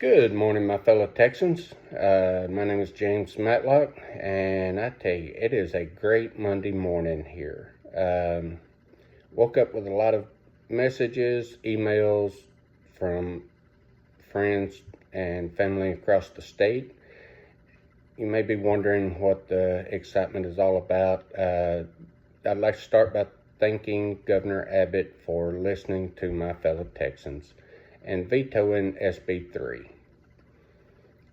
Good morning, my fellow Texans. My name is James Matlock, and I tell you, it is a great Monday morning here. Woke up with a lot of messages, emails from friends and family across the state. You may be wondering what the excitement is all about. I'd like to start by thanking Governor Abbott for listening to my fellow Texans and vetoing SB 3.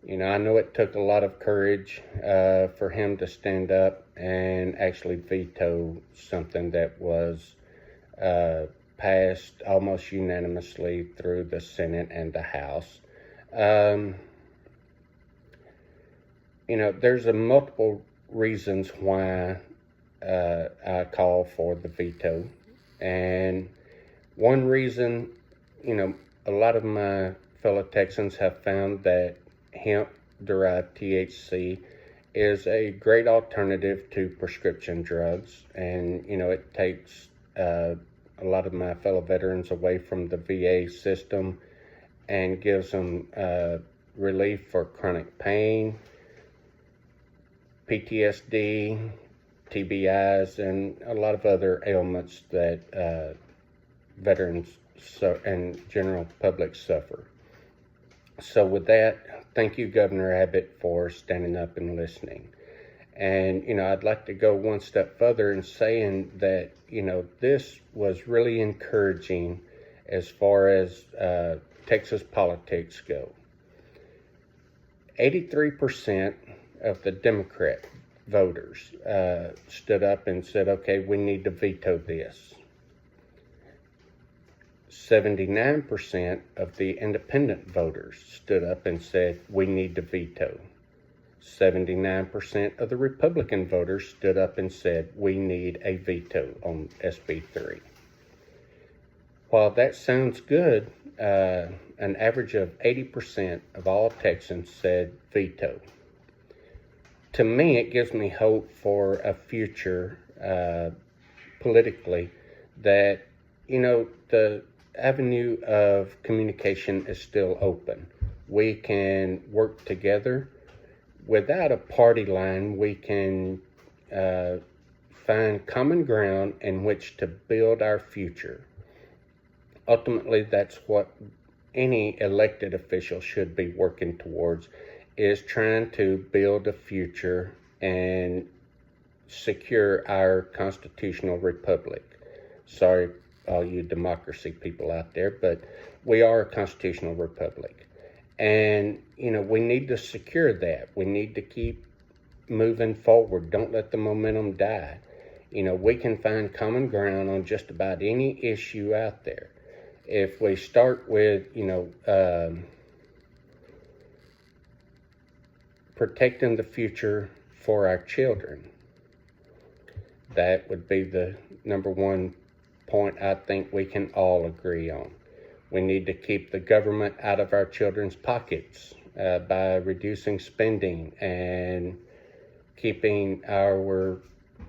I know it took a lot of courage for him to stand up and actually veto something that was passed almost unanimously through the Senate and the House. There's multiple reasons why I call for the veto. And one reason, a lot of my fellow Texans have found that hemp-derived THC is a great alternative to prescription drugs. And, it takes a lot of my fellow veterans away from the VA system and gives them relief for chronic pain, PTSD, TBIs, and a lot of other ailments that veterans and general public suffer. So with that, thank you, Governor Abbott, for standing up and listening. And, I'd like to go one step further and saying that, this was really encouraging as far as Texas politics go. 83% of the Democrat voters stood up and said, okay, we need to veto this. 79% of the independent voters stood up and said, we need to veto. 79% of the Republican voters stood up and said, we need a veto on SB 3. While that sounds good, an average of 80% of all Texans said veto. To me, it gives me hope for a future politically that, the avenue of communication is still open. We can work together. Without a party line, we can find common ground in which to build our future. Ultimately, that's what any elected official should be working towards, is trying to build a future and secure our constitutional republic. Sorry, all you democracy people out there, but we are a constitutional republic. And, we need to secure that. We need to keep moving forward. Don't let the momentum die. We can find common ground on just about any issue out there. If we start with, protecting the future for our children, that would be the number one point I think we can all agree on. We need to keep the government out of our children's pockets by reducing spending and keeping our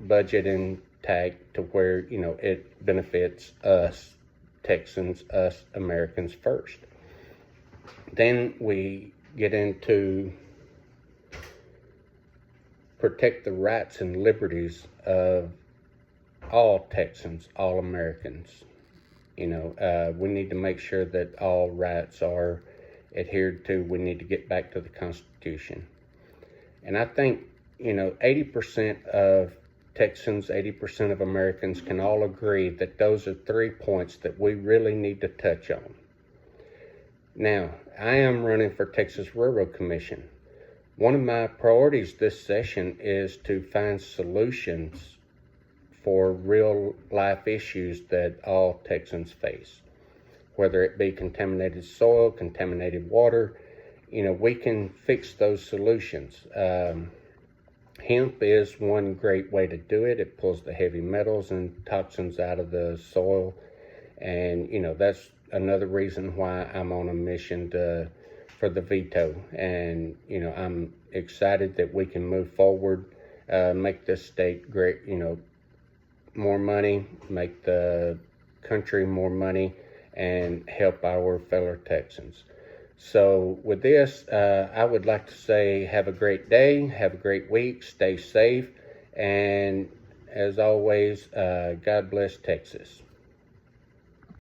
budget intact to where, it benefits us Texans, us Americans first. Then we get into protect the rights and liberties of all Texans, all Americans. We need to make sure that all rights are adhered to. We need to get back to the Constitution. And I think, 80% of Texans, 80% of Americans can all agree that those are 3 points that we really need to touch on. Now, I am running for Texas Railroad Commission. One of my priorities this session is to find solutions for real life issues that all Texans face, whether it be contaminated soil, contaminated water. We can fix those solutions. Hemp is one great way to do it. It pulls the heavy metals and toxins out of the soil. And, that's another reason why I'm on a mission for the veto. And, I'm excited that we can move forward, make this state great, more money, make the country more money, and help our fellow Texans. So with this, I would like to say have a great day, have a great week, stay safe, and as always, God bless Texas.